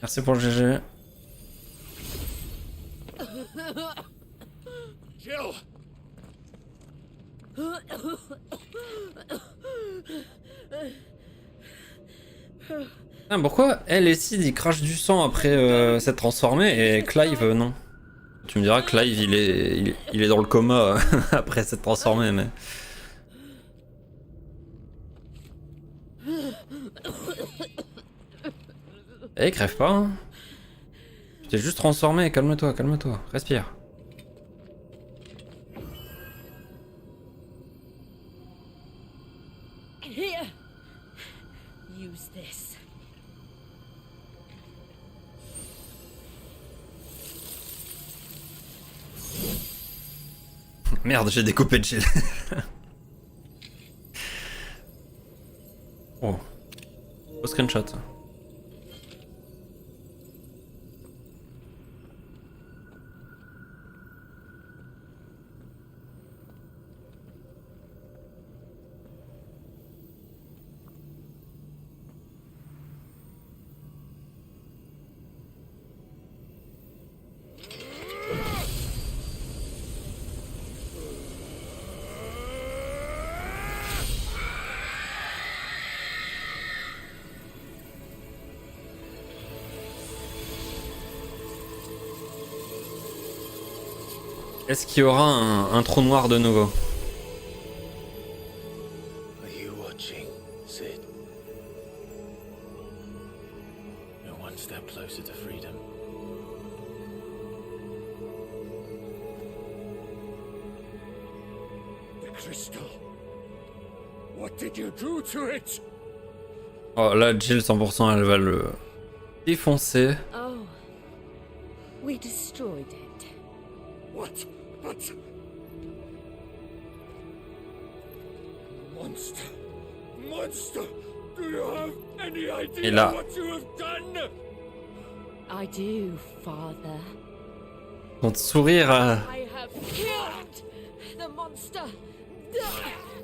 Merci pour le GG. Jill! Ah, pourquoi elle et Sid ils crachent du sang après s'être transformé et Clive non? Tu me diras Clive il est dans le coma après s'être transformé mais... Eh crève pas hein. Tu t'es juste transformé, calme-toi, calme-toi, respire. Here. Use this. Merde, j'ai découpé de Jill. Oh. Beau screenshot. Est-ce qu'il y aura un trou noir de nouveau? Are you watching, Sid? You're one step closer to freedom. The crystal. What did you do to it? Oh là, Jill 100% elle va le défoncer. Oh. We destroyed it. What? But... Monster! Monster! Do you have any idea Et là. what you have done? I do, Father. Ton sourire. I have killed the monster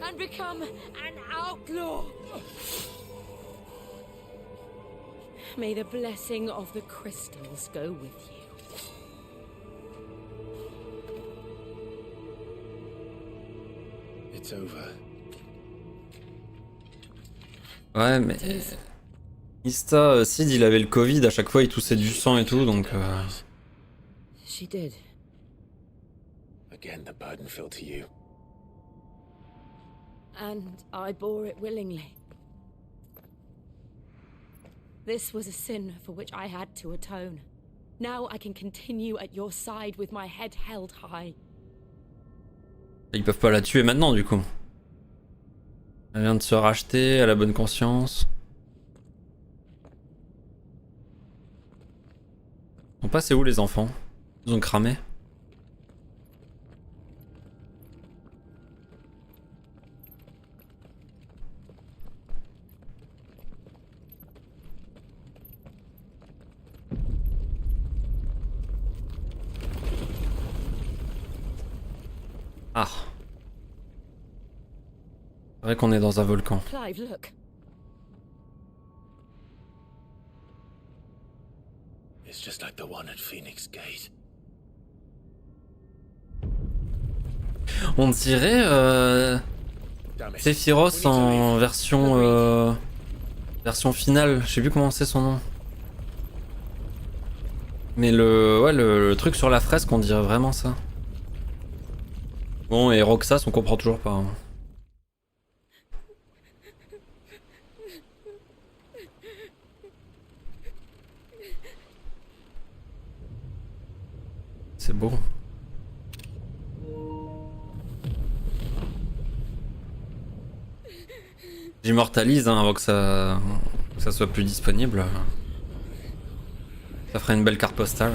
and become an outlaw. May the blessing of the crystals go with you. It's over. Ouais mais... Ista, Sid il avait le Covid, à chaque fois il toussait du sang et tout donc... She did. Again, the burden fell to you. And I bore it willingly. This was a sin for which I had to atone. Now I can continue at your side with my head held high. Ils peuvent pas la tuer maintenant du coup. Elle vient de se racheter, à la bonne conscience. Ils sont passés où les enfants? Ils ont cramé. Ah. C'est vrai qu'on est dans un volcan. Clive, look. It's just like the one at Phoenix Gate. On dirait Damn it. Sephiroth en version version finale, je sais plus comment c'est son nom. Mais le truc sur la fresque, on dirait vraiment ça. Bon, et Roxas, on comprend toujours pas. Hein. C'est beau. J'immortalise hein, avant que ça soit plus disponible. Ça ferait une belle carte postale.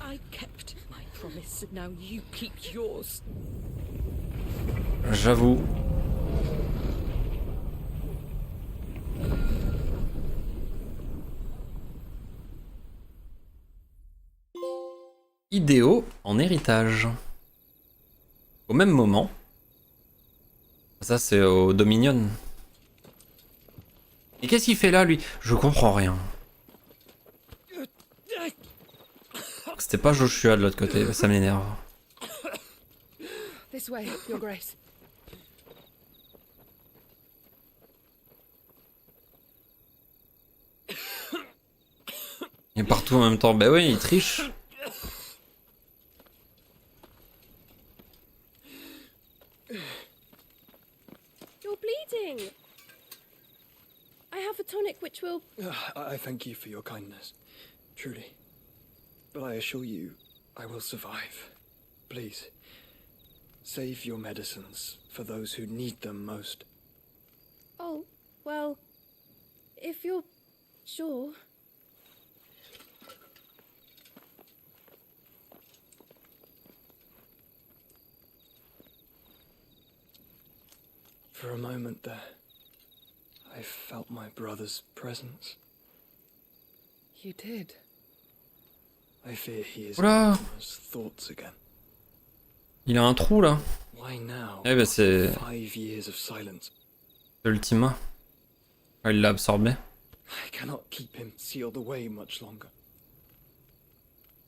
I kept my promise, and now you keep yours. J'avoue. Idéaux en héritage. Au même moment, Ça, c'est au Dominion. Et qu'est-ce qu'il fait là, lui? Je comprends rien. C'était pas Joshua de l'autre côté, ça m'énerve. This way, Your Grace. Il est partout en même temps. Bah oui, il triche. You're bleeding. I have a tonic which will... I thank you for your kindness, truly. But I assure you, I will survive. Please, save your medicines for those who need them most. Oh, well, if you're sure... For a moment there, I felt my brother's presence. You did. I fear he is Oula. in his thoughts again. Il a un trou là. Why now? Eh bah c'est 5 years of silence. Ultima. Ah, il l'a absorbé. I cannot keep him sealed away much longer.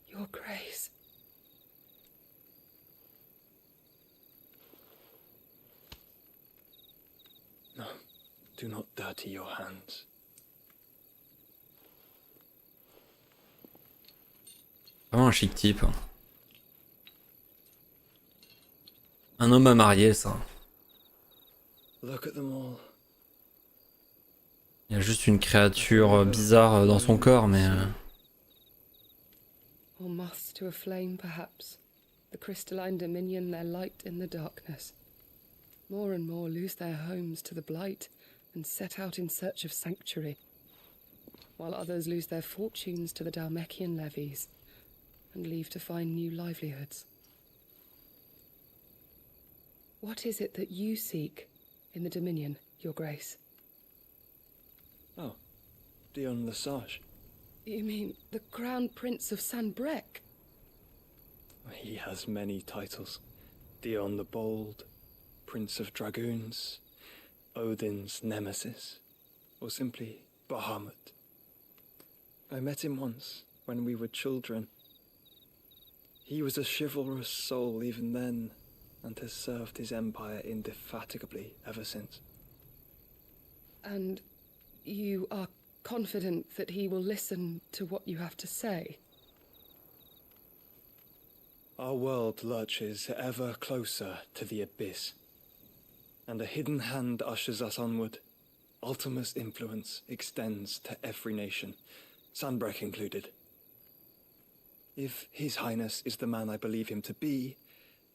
Your Grace. No, do not dirty your hands. Vraiment un chic type. Un homme à marier, ça. Look at them all. Il y a juste une créature bizarre dans son corps, mais... Or moths to a flame, perhaps. The crystalline dominion their light in the darkness. More and more lose their homes to the blight and set out in search of sanctuary, while others lose their fortunes to the Dalmekian levies and leave to find new livelihoods. What is it that you seek in the Dominion, Your Grace? Oh, Dion Lesage. You mean the Crown Prince of Sanbrec? He has many titles. Dion the Bold, Prince of Dragoons, Odin's Nemesis, or simply Bahamut. I met him once, when we were children. He was a chivalrous soul even then, and has served his empire indefatigably ever since. And you are confident that he will listen to what you have to say? Our world lurches ever closer to the abyss, and a hidden hand ushers us onward. Ultima's influence extends to every nation, Sanbrec included. If His Highness is the man I believe him to be,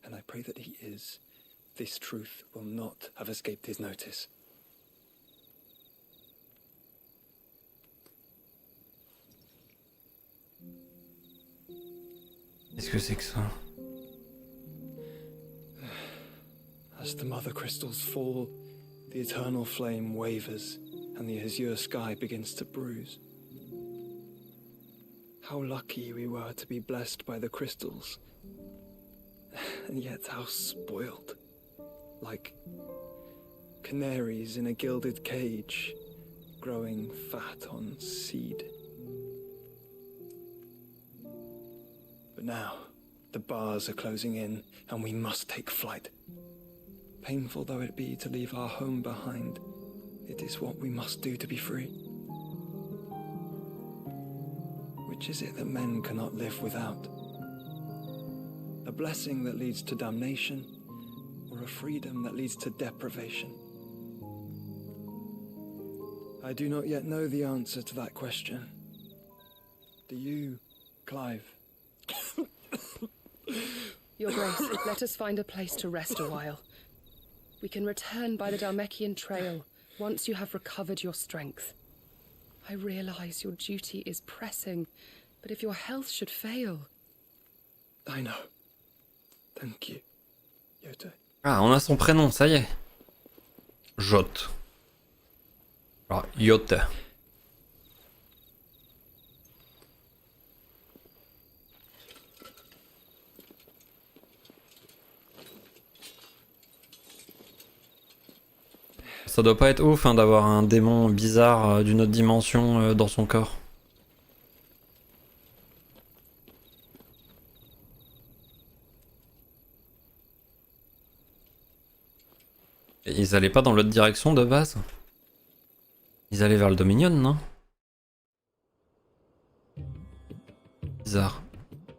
and I pray that he is, this truth will not have escaped his notice. Qu'est-ce que c'est que ça? As the mother crystals fall, the eternal flame wavers, and the azure sky begins to bruise. How lucky we were to be blessed by the crystals, and yet how spoiled. Like canaries in a gilded cage, growing fat on seed. But now, the bars are closing in, and we must take flight. Painful though it be to leave our home behind, it is what we must do to be free. Which is it that men cannot live without? A blessing that leads to damnation, or a freedom that leads to deprivation? I do not yet know the answer to that question. Do you, Clive? Your Grace, let us find a place to rest a while. We can return by the Dalmekian trail once you have recovered your strength. I realize your duty is pressing, but if your health should fail... I know. Thank you, Yote. Ah, on a son prénom, ça y est. Jot. Alors, Yote. Ça doit pas être ouf hein, d'avoir un démon bizarre d'une autre dimension dans son corps. Et ils allaient pas dans l'autre direction de base? Ils allaient vers le Dominion, non? Bizarre.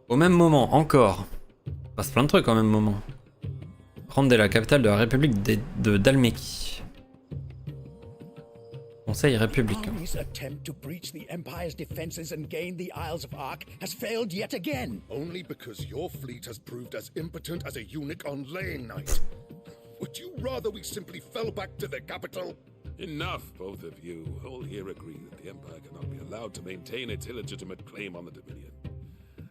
Au même moment, encore. Il passe plein de trucs au même moment. Rende la capitale de la République de Dalmékie. Conseil républicain. Army's attempt to breach the Empire's defenses and gain the Isles of Ark has failed yet again. Only because your fleet has proved as impotent as a eunuch on laying night. Would you rather we simply fell back to the capital? Enough, both of you. All here agree that the Empire cannot be allowed to maintain its illegitimate claim on the Dominion.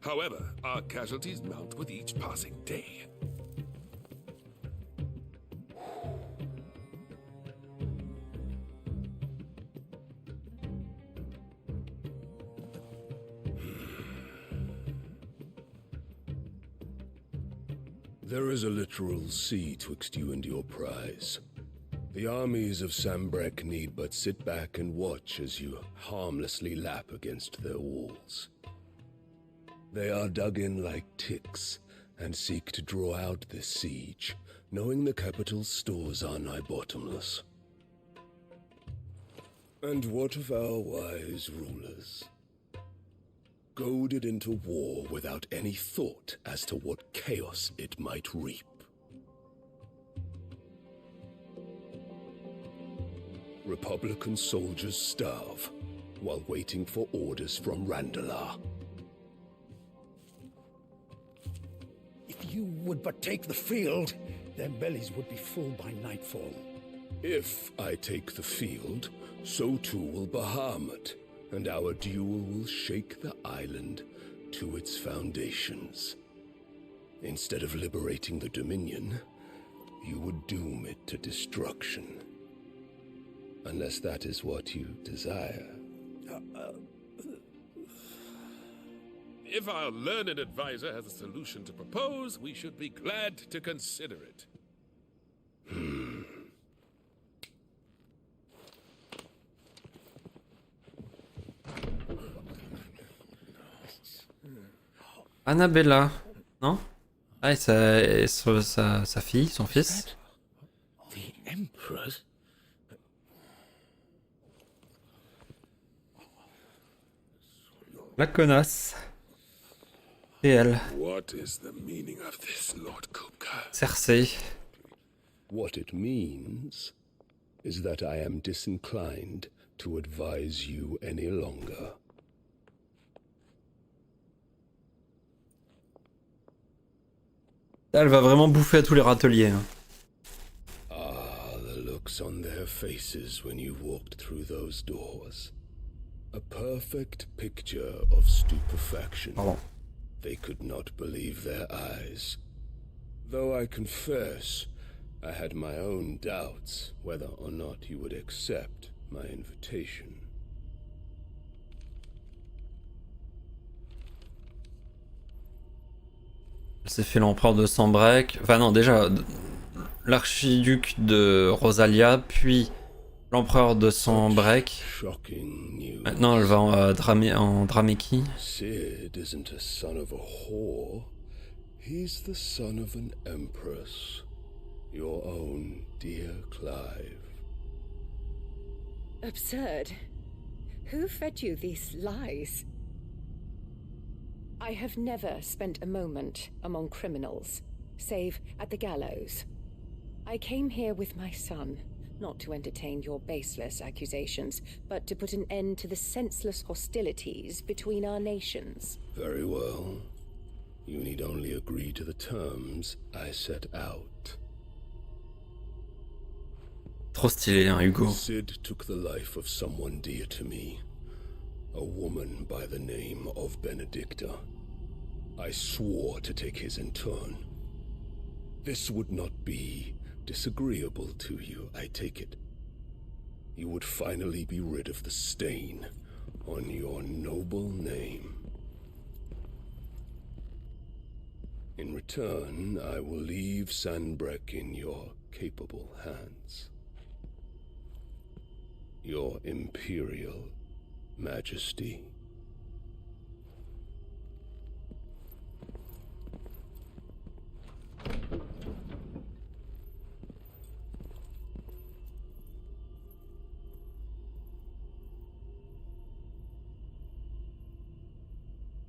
However, our casualties mount with each passing day. There is a literal sea twixt you and your prize. The armies of Sambrek need but sit back and watch as you harmlessly lap against their walls. They are dug in like ticks and seek to draw out this siege, knowing the capital's stores are nigh bottomless. And what of our wise rulers? Goaded into war without any thought as to what chaos it might reap. Republican soldiers starve while waiting for orders from Randalar. If you would but take the field, their bellies would be full by nightfall. If I take the field, so too will Bahamut, and our duel will shake the island to its foundations. Instead of liberating the Dominion, you would doom it to destruction. Unless that is what you desire. If our learned advisor has a solution to propose, we should be glad to consider it. Annabella, non? Ah, et sa fille, son fils. The Emperor's? La connasse. Et elle. What is the meaning of this, Lord Kupka? Cersei. What it means is that I am disinclined to advise you any longer. Elle va vraiment bouffer à tous les râteliers. Hein. Ah, the looks on their faces when you walked through those doors. A perfect picture of stupefaction. Pardon. They could not believe their eyes. Though I confess, I had my own doubts whether or not you would accept my invitation. Elle s'est fait l'empereur de Sambrek. Enfin non, déjà, l'archiduc de Rosalia, puis l'empereur de Sambrek. Shocking news. Maintenant, elle va en Dramékie. Sid isn't a son of a whore. He's the son of an empress. Your own dear Clive. Absurd. Who fed you these lies? I have never spent a moment among criminals, save at the gallows. I came here with my son, not to entertain your baseless accusations, but to put an end to the senseless hostilities between our nations. Very well. You need only agree to the terms I set out. Trop stylé, hein, Hugo. Sid took the life of someone dear to me. A woman by the name of Benedicta. I swore to take his in turn. This would not be disagreeable to you, I take it. You would finally be rid of the stain on your noble name. In return, I will leave Sanbrek in your capable hands. Your Imperial Majesty.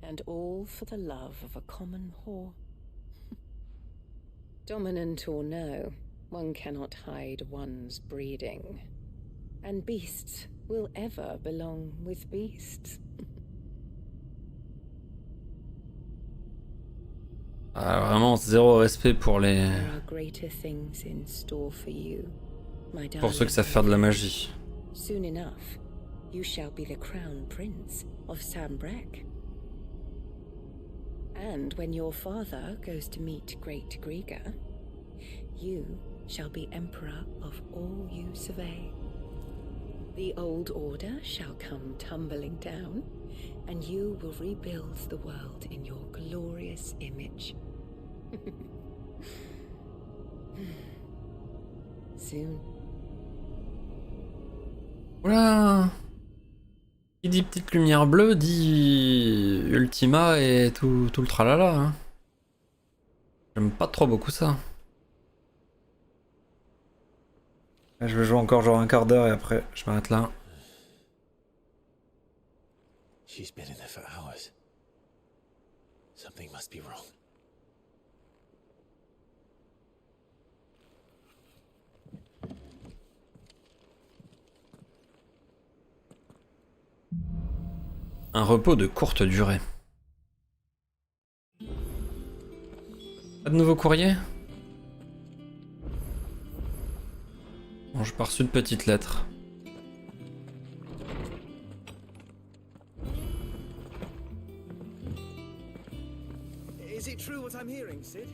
And all for the love of a common whore. Dominant or no, one cannot hide one's breeding. And beasts will ever belong with beasts. Ah, vraiment zéro respect pour les... There are greater things in store for you, my Pour ceux qui savent faire de la magie. Soon enough, you shall be the crown prince of Sambrek. And when your father goes to meet Great Grieger, you shall be emperor of all you survey. The old order shall come tumbling down, and you will rebuild the world in your glorious image. Soon. Voilà. Qui dit petite lumière bleue dit Ultima et tout le tralala. Hein. J'aime pas trop beaucoup ça. Je vais jouer encore genre un quart d'heure et après je m'arrête là. She's been in there for hours. Something must be wrong. Un repos de courte durée. Pas de nouveau courrier? Bon, j'ai pas reçu de petites lettres. Is it true what I'm hearing, Sid?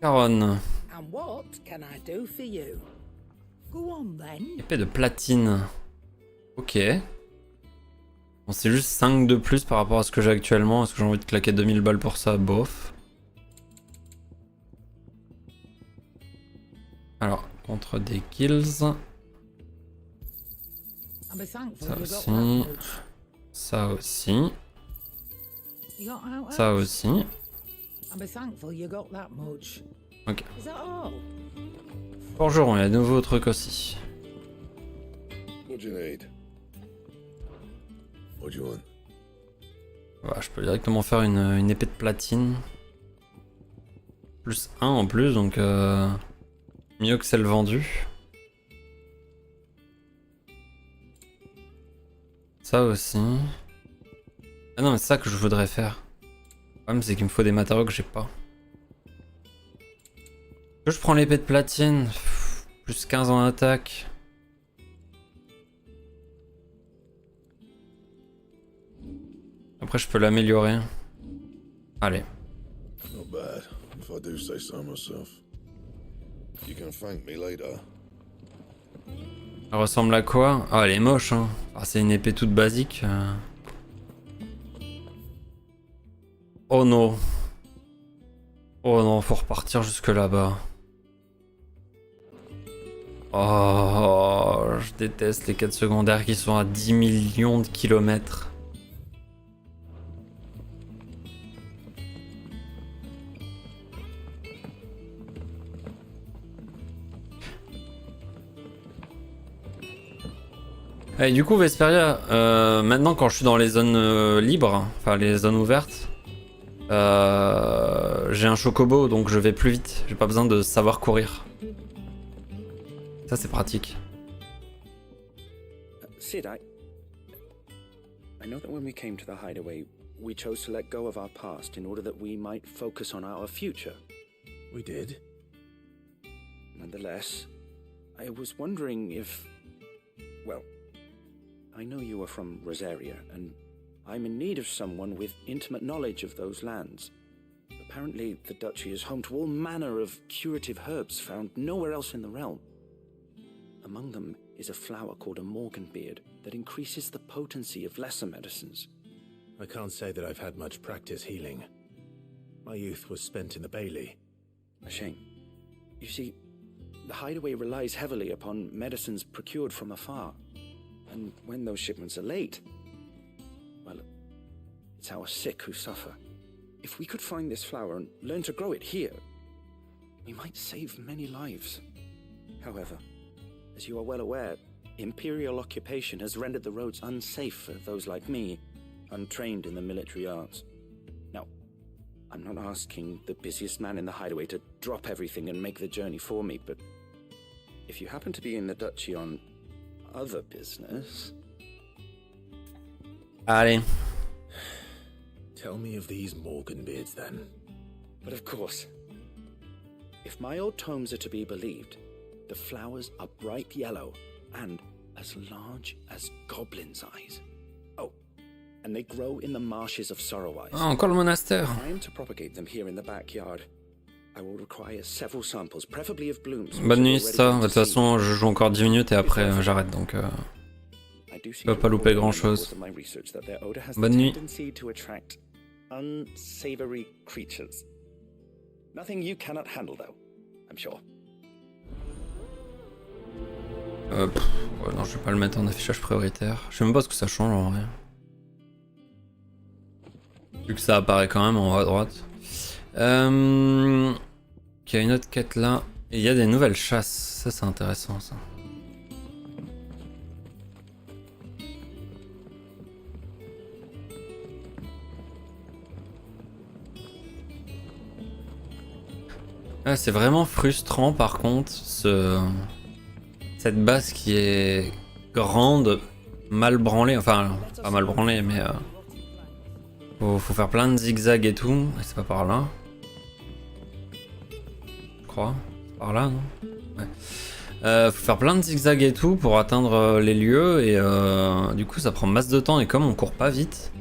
Caronne. And what can I do for you? Go on then. Épée de platine. Ok. Bon, c'est juste 5 de plus par rapport à ce que j'ai actuellement. Est-ce que j'ai envie de claquer 2000 balles pour ça? Bof. Alors, contre des kills. Ça aussi. Ça aussi. Ça aussi. Ok. Bonjour, il y a de nouveaux trucs aussi. What do you need? What do you want? Voilà, je peux directement faire une épée de platine. Plus 1 en plus, donc mieux que celle vendue. Ça aussi. Ah non, mais c'est ça que je voudrais faire. Le problème, c'est qu'il me faut des matériaux que j'ai pas. Je prends l'épée de platine. Plus 15 en attaque. Après, je peux l'améliorer. Allez. Not bad, if I do say so myself. You can thank me later. Elle ressemble à quoi? Ah, elle est moche, hein. Ah, c'est une épée toute basique. Oh non. Oh non, faut repartir jusque là-bas. Oh, je déteste les quêtes secondaires qui sont à 10 millions de kilomètres. Et du coup, Vesperia, maintenant quand je suis dans les zones libres, enfin les zones ouvertes, j'ai un chocobo donc je vais plus vite. J'ai pas besoin de savoir courir. Ça, c'est pratique. Sid, I know that when we came to the hideaway, we chose to let go of our past in order that we might focus on our future. We did? Nonetheless, I was wondering if... Well, I know you are from Rosaria, and I'm in need of someone with intimate knowledge of those lands. Apparently, the duchy is home to all manner of curative herbs found nowhere else in the realm. Among them is a flower called a morganbeard that increases the potency of lesser medicines. I can't say that I've had much practice healing. My youth was spent in the Bailey. A shame. You see, The hideaway relies heavily upon medicines procured from afar. And when those shipments are late, well, it's our sick who suffer. If we could find this flower and learn to grow it here, we might save many lives. However, as you are well aware, Imperial occupation has rendered the roads unsafe for those like me, untrained in the military arts. Now, I'm not asking the busiest man in the hideaway to drop everything and make the journey for me, but if you happen to be in the duchy on other business... Allez. Tell me of these Morganbeards, then. But of course, if my old tomes are to be believed, the flowers are bright yellow and as large as goblins' eyes. Oh, and they grow in the marshes of Sorrowise. Ah, encore le monastère. If I am to propagate them here in the backyard, I will require several samples, preferably of blooms. Bonne nuit, ça. De toute façon, je joue encore 10 minutes et après j'arrête, donc je peux pas louper grand chose. Bonne nuit. Unsavory creatures. Nothing you cannot handle, though, I'm sure. Ouais, non, je vais pas le mettre en affichage prioritaire. Je sais même pas ce que ça change en vrai. Vu que ça apparaît quand même en haut à droite. Il y a une autre quête là. Et il y a des nouvelles chasses. Ça, c'est intéressant ça. Ah, c'est vraiment frustrant par contre cette base qui est grande, mal branlée, enfin pas mal branlée mais faut faire plein de zigzags et tout, et c'est pas par là. Je crois, c'est par là non? Ouais. Faut faire plein de zigzags et tout pour atteindre les lieux et du coup ça prend masse de temps et comme on court pas vite.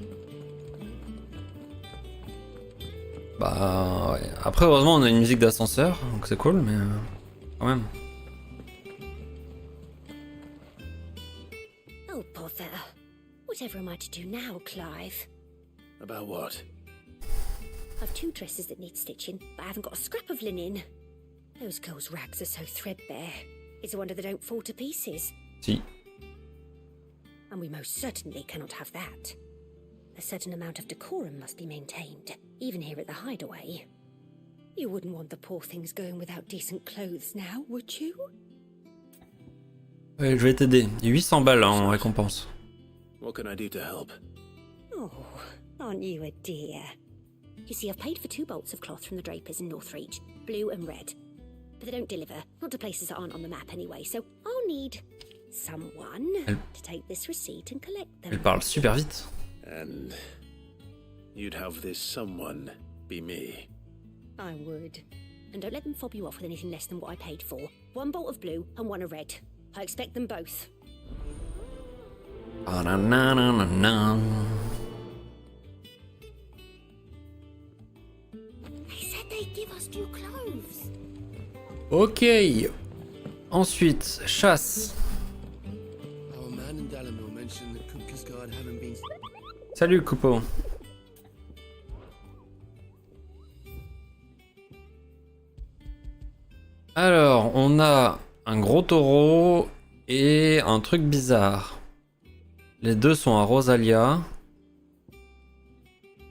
Bah ouais. Après heureusement on a une musique d'ascenseur, donc c'est cool, mais quand même. Oh bother. Whatever am I to do now, Clive? About what? I've 2 dresses that need stitching, but I haven't got a scrap of linen. Those girls' rags are so threadbare. It's a wonder they don't fall to pieces. Si. And we most certainly cannot have that. A certain amount of decorum must be maintained, even here at the hideaway. You wouldn't want the poor things going without decent clothes now, would you? Ouais, je vais t'aider. 800 balles hein, en récompense. What can I do to help? Oh, aren't you a dear? You see, I've paid for 2 bolts of cloth from the drapers in Northreach, blue and red. But they don't deliver, not to places that aren't on the map anyway, so I'll need someone to take this receipt and collect them. Elle parle super vite. And you'd have this someone be me. I would. And don't let them fob you off with anything less than what I paid for. 1 bolt of blue and 1 of red. I expect them both. Ah, na, na, na, na, na. They said they'd give us new clothes. Ok. Ensuite, chasse. Our man in Dalamil mentioned that Kupka's guard haven't been... Salut Coupeau. Alors, on a un gros taureau et un truc bizarre. Les deux sont à Rosalia.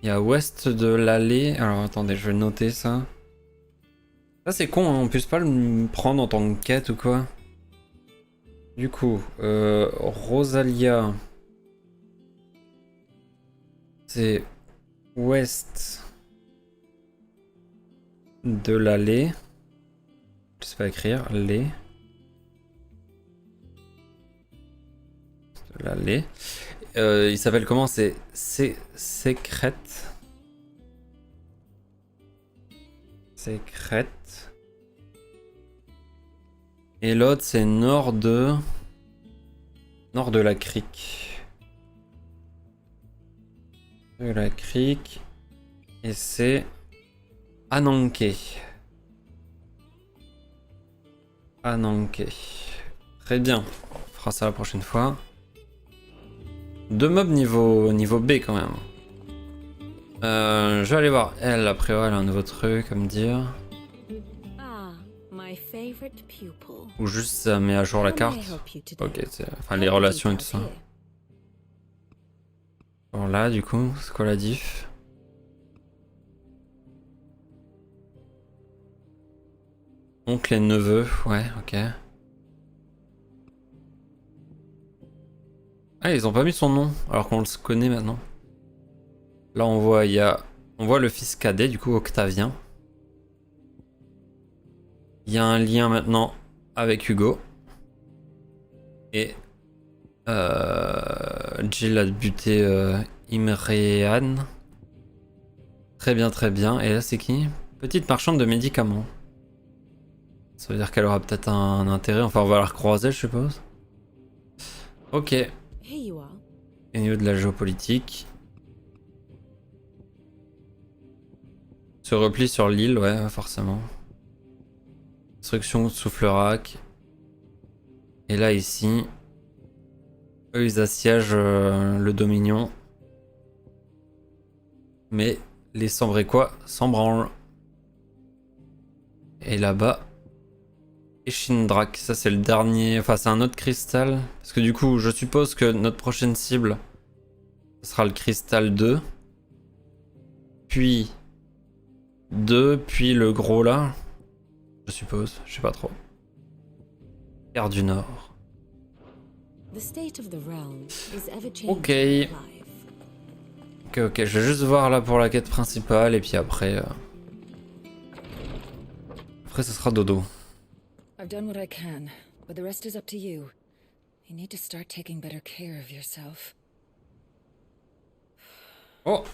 Il y a ouest de l'allée. Alors attendez, je vais noter ça. Ça c'est con, hein, on puisse pas le prendre en tant que quête ou quoi. Du coup, Rosalia. C'est ouest de l'allée. Je sais pas écrire, l'allée. De l'allée. Il s'appelle comment? C'est Sécrète. Sécrète. Et l'autre c'est nord de la crique. De la crique. Et c'est Ananké. Ananké. Très bien. On fera ça la prochaine fois. 2 mobs niveau B quand même. Je vais aller voir elle, après elle a un nouveau truc à me dire. Ah, my favorite favorite pupil? Ou juste ça met à jour la carte? Ok, enfin les relations et tout ça. Bon là du coup, c'est quoi la diff? Oncle et neveu, ouais, ok. Ah, ils ont pas mis son nom, alors qu'on le connaît maintenant. Là on voit, on voit le fils cadet, du coup Octavien. Il y a un lien maintenant avec Hugo. Et Jill a buté Imrean. Très bien, très bien. Et là c'est qui? Petite marchande de médicaments. Ça veut dire qu'elle aura peut-être un intérêt. Enfin on va la recroiser je suppose. Ok. Et au niveau de la géopolitique. Se replie sur l'île, ouais, forcément. Destruction Soufflerac. Et là, ici, eux, ils assiègent le Dominion. Mais les Sambrécois s'en branlent. Et là-bas, Echindrak, ça c'est le dernier... Enfin, c'est un autre cristal. Parce que du coup, je suppose que notre prochaine cible, ce sera le cristal 2. Puis 2, puis le gros là. Je suppose, je sais pas trop. Guerre du Nord. Ok. Ok, je vais juste voir là pour la quête principale et puis après... Après ce sera dodo. I've done what I can, but the rest is up to you. You need to start taking better care of yourself. Oh!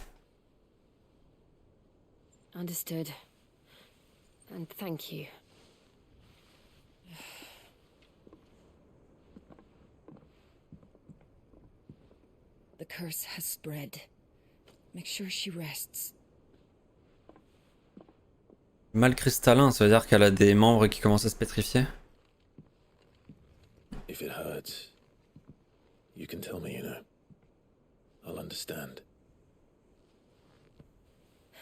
Understood. And thank you. The curse has spread. Make sure she rests. Mal cristallin, ça veut dire qu'elle a des membres qui commencent à se pétrifier? If it hurts, you can tell me, you know. I'll understand.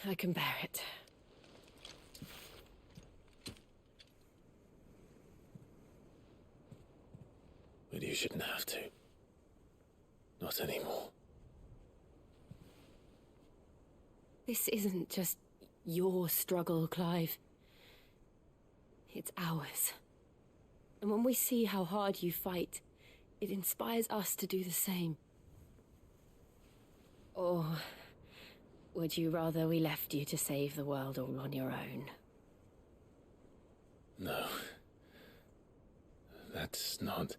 I can bear it. But you shouldn't have to. Not anymore. This isn't just your struggle, Clive. It's ours. And when we see how hard you fight, it inspires us to do the same. Or would you rather we left you to save the world all on your own? No. That's not...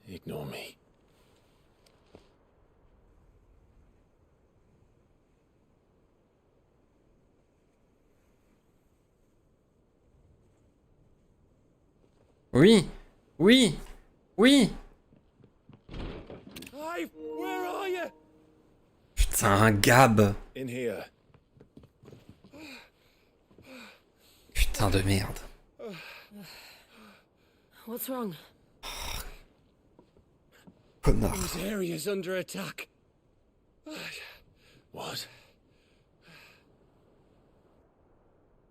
Ignore me. Oui! Oui! Oui! Clive, where are you? Putain, Gab! In here. Putain de merde. What's wrong? Connard. This area's under attack. What?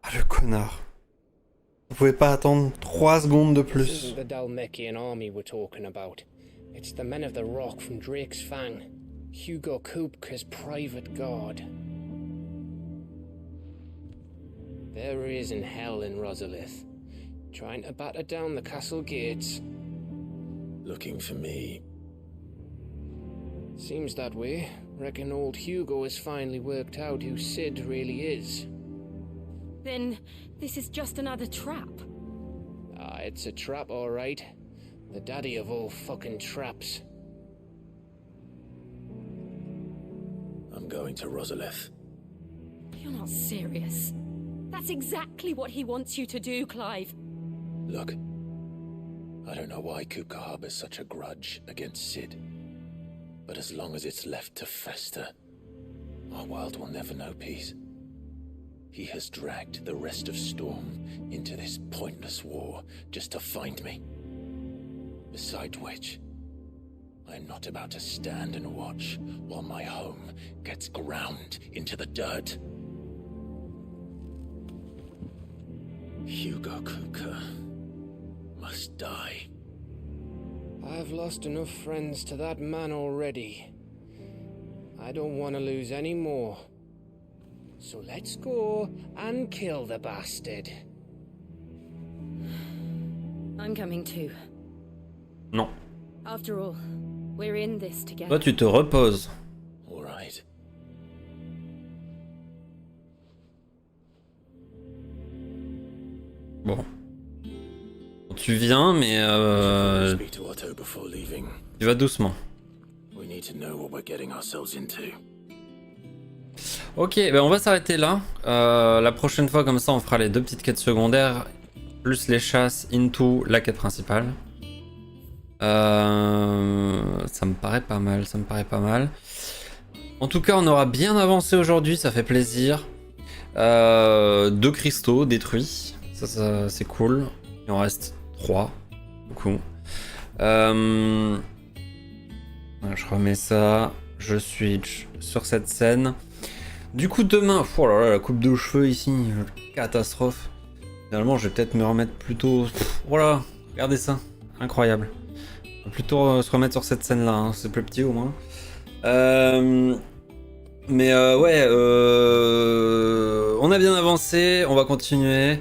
Ah, le connard. Vous pouvez pas attendre 3 secondes de This plus. isn't the Dalmekian army we're talking about. It's the men of the Rock from Drake's Fang. Hugo Kupka's private guard. There he is in hell in Rosalith, trying to batter down the castle gates. Looking for me. Seems that way. Reckon old Hugo has finally worked out who Sid really is. Then this is just another trap. Ah, it's a trap, all right. The daddy of all fucking traps. I'm going to Rosalith. You're not serious. That's exactly what he wants you to do, Clive. Look, I don't know why Kupka harbors such a grudge against Sid. But as long as it's left to fester, our world will never know peace. He has dragged the rest of Storm into this pointless war just to find me. Besides which, I'm not about to stand and watch while my home gets ground into the dirt. Hugo Kupka must die. I've lost enough friends to that man already. I don't want to lose any more. So let's go and kill the bastard. I'm coming too. Non. After all, we're in this together. Toi, tu te reposes. All right. Bon. Tu viens, mais Speak to Otto before leaving. tu vas doucement. We need to know what we're getting ourselves into. Ok, ben on va s'arrêter là. La prochaine fois, comme ça, on fera les 2 petites quêtes secondaires, plus les chasses into la quête principale. Ça me paraît pas mal, ça me paraît pas mal. En tout cas, on aura bien avancé aujourd'hui, ça fait plaisir. 2 cristaux détruits, ça c'est cool. Il en reste 3, beaucoup. Je remets ça, je switch sur cette scène. Du coup, demain, oh là là, la coupe de cheveux ici, catastrophe. Finalement, je vais peut-être me remettre plutôt. Voilà, regardez ça, incroyable. On va plutôt se remettre sur cette scène-là, hein. C'est plus petit au moins. Mais ouais, on a bien avancé, on va continuer.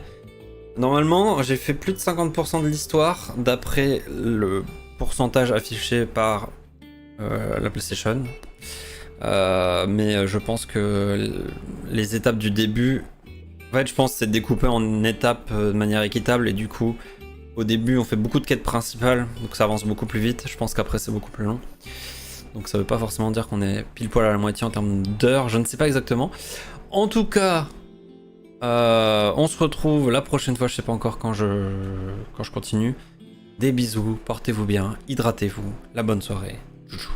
Normalement, j'ai fait plus de 50% de l'histoire d'après le pourcentage affiché par la PlayStation. Mais je pense que les étapes du début, en fait, je pense que c'est découpé en étapes de manière équitable et du coup, au début, on fait beaucoup de quêtes principales, donc ça avance beaucoup plus vite. Je pense qu'après, c'est beaucoup plus long. Donc ça veut pas forcément dire qu'on est pile poil à la moitié en termes d'heures, je ne sais pas exactement. En tout cas, on se retrouve la prochaine fois, je sais pas encore quand je continue. Des bisous, portez-vous bien, hydratez-vous, la bonne soirée. Chouchou.